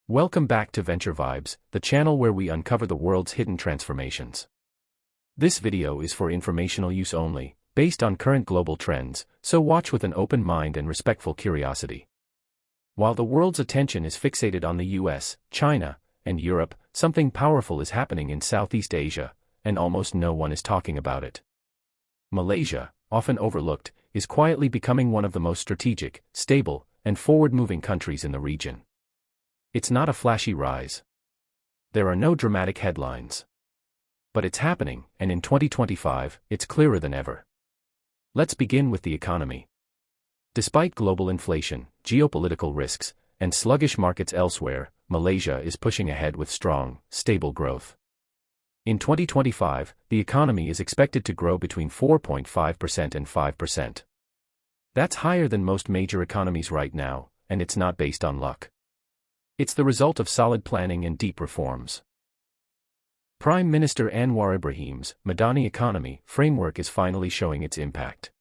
Welcome back to Venture Vibes, the channel where we uncover the world's hidden transformations. This video is for informational use only, based on current global trends, so watch with an open mind and respectful curiosity. While the world's attention is fixated on the US, China, and Europe, something powerful is happening in Southeast Asia, and almost no one is talking about it. Malaysia, often overlooked, is quietly becoming one of the most strategic, stable, and forward-moving countries in the region. It's not a flashy rise. There are no dramatic headlines. But it's happening, and in 2025, it's clearer than ever. Let's begin with the economy. Despite global inflation, geopolitical risks, and sluggish markets elsewhere, Malaysia is pushing ahead with strong, stable growth. In 2025, the economy is expected to grow between 4.5% and 5%. That's higher than most major economies right now, and it's not based on luck. It's the result of solid planning and deep reforms. Prime Minister Anwar Ibrahim's Madani economy framework is finally showing its impact.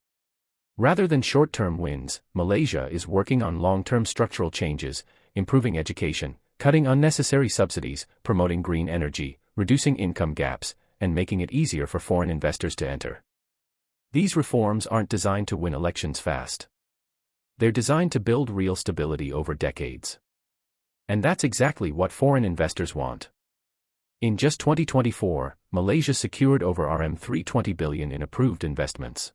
Rather than short-term wins, Malaysia is working on long-term structural changes, improving education, cutting unnecessary subsidies, promoting green energy, reducing income gaps, and making it easier for foreign investors to enter. These reforms aren't designed to win elections fast. They're designed to build real stability over decades. And that's exactly what foreign investors want. In just 2024, Malaysia secured over $320 billion in approved investments.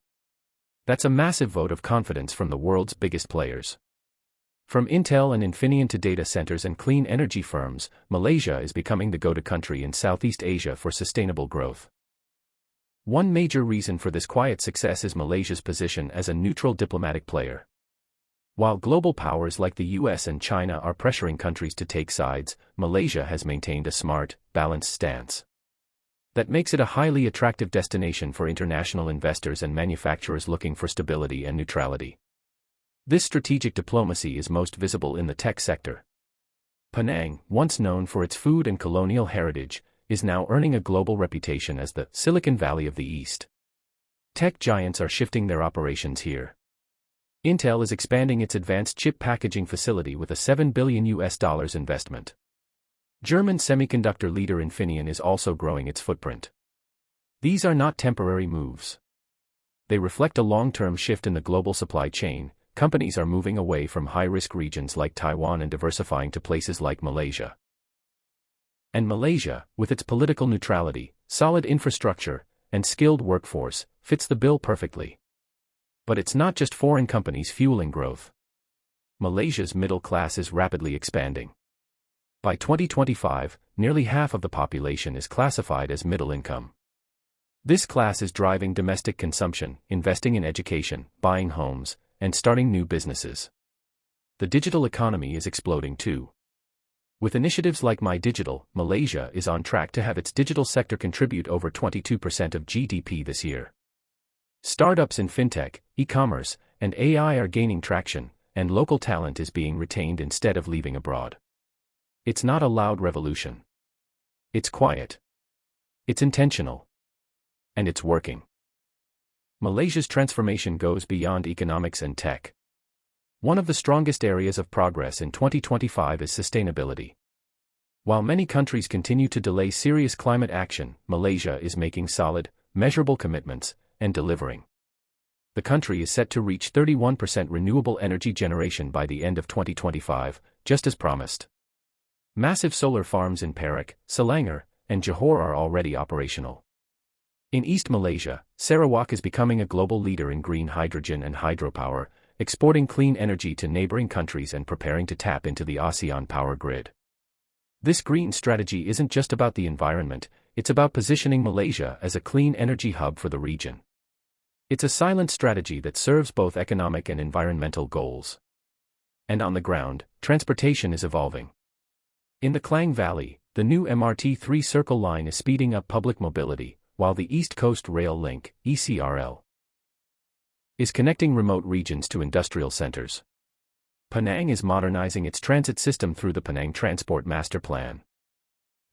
That's a massive vote of confidence from the world's biggest players. From Intel and Infineon to data centers and clean energy firms, Malaysia is becoming the go-to country in Southeast Asia for sustainable growth. One major reason for this quiet success is Malaysia's position as a neutral diplomatic player. While global powers like the US and China are pressuring countries to take sides, Malaysia has maintained a smart, balanced stance. That makes it a highly attractive destination for international investors and manufacturers looking for stability and neutrality. This strategic diplomacy is most visible in the tech sector. Penang, once known for its food and colonial heritage, is now earning a global reputation as the Silicon Valley of the East. Tech giants are shifting their operations here. Intel is expanding its advanced chip packaging facility with a $7 billion investment. German semiconductor leader Infineon is also growing its footprint. These are not temporary moves. They reflect a long-term shift in the global supply chain. Companies are moving away from high-risk regions like Taiwan and diversifying to places like Malaysia. And Malaysia, with its political neutrality, solid infrastructure, and skilled workforce, fits the bill perfectly. But it's not just foreign companies fueling growth. Malaysia's middle class is rapidly expanding. By 2025, nearly half of the population is classified as middle income. This class is driving domestic consumption, investing in education, buying homes, and starting new businesses. The digital economy is exploding too. With initiatives like My Digital, Malaysia is on track to have its digital sector contribute over 22% of GDP this year. Startups in fintech, e-commerce, and AI are gaining traction, and local talent is being retained instead of leaving abroad. It's not a loud revolution. It's quiet. It's intentional. And it's working. Malaysia's transformation goes beyond economics and tech. One of the strongest areas of progress in 2025 is sustainability. While many countries continue to delay serious climate action, Malaysia is making solid, measurable commitments, and delivering. The country is set to reach 31% renewable energy generation by the end of 2025, just as promised. Massive solar farms in Perak, Selangor, and Johor are already operational. In East Malaysia, Sarawak is becoming a global leader in green hydrogen and hydropower, exporting clean energy to neighboring countries and preparing to tap into the ASEAN power grid. This green strategy isn't just about the environment, it's about positioning Malaysia as a clean energy hub for the region. It's a silent strategy that serves both economic and environmental goals. And on the ground, transportation is evolving. In the Klang Valley, the new MRT-3 Circle Line is speeding up public mobility, while the East Coast Rail Link, ECRL, is connecting remote regions to industrial centers. Penang is modernizing its transit system through the Penang Transport Master Plan.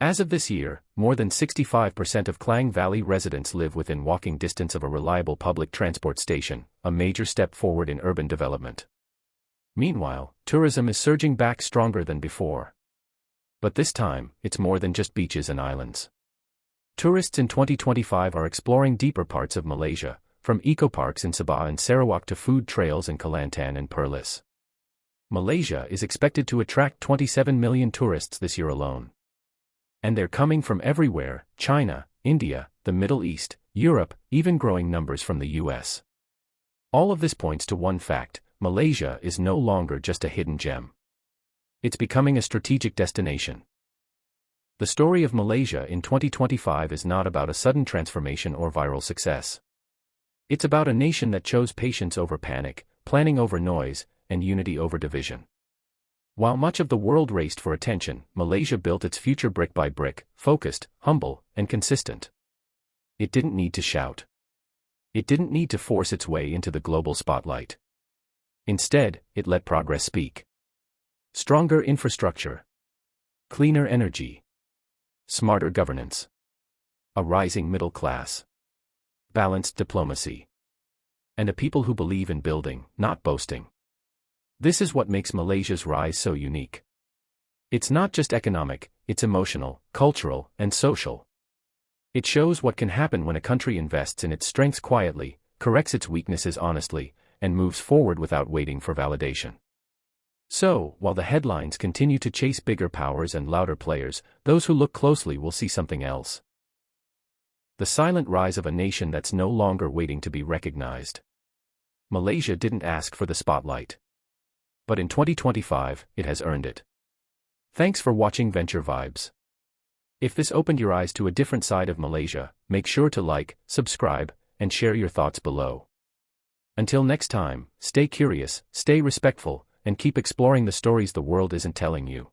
As of this year, more than 65% of Klang Valley residents live within walking distance of a reliable public transport station, a major step forward in urban development. Meanwhile, tourism is surging back stronger than before. But this time, it's more than just beaches and islands. Tourists in 2025 are exploring deeper parts of Malaysia, from eco-parks in Sabah and Sarawak to food trails in Kelantan and Perlis. Malaysia is expected to attract 27 million tourists this year alone. And they're coming from everywhere: China, India, the Middle East, Europe, even growing numbers from the US. All of this points to one fact: Malaysia is no longer just a hidden gem. It's becoming a strategic destination. The story of Malaysia in 2025 is not about a sudden transformation or viral success. It's about a nation that chose patience over panic, planning over noise, and unity over division. While much of the world raced for attention, Malaysia built its future brick by brick, focused, humble, and consistent. It didn't need to shout. It didn't need to force its way into the global spotlight. Instead, it let progress speak. Stronger infrastructure, cleaner energy, smarter governance, a rising middle class, balanced diplomacy, and a people who believe in building, not boasting. This is what makes Malaysia's rise so unique. It's not just economic, it's emotional, cultural, and social. It shows what can happen when a country invests in its strengths quietly, corrects its weaknesses honestly, and moves forward without waiting for validation. So, while the headlines continue to chase bigger powers and louder players, those who look closely will see something else. The silent rise of a nation that's no longer waiting to be recognized. Malaysia didn't ask for the spotlight. But in 2025, it has earned it. Thanks for watching Venture Vibes. If this opened your eyes to a different side of Malaysia, make sure to like, subscribe, and share your thoughts below. Until next time, stay curious, stay respectful, and keep exploring the stories the world isn't telling you.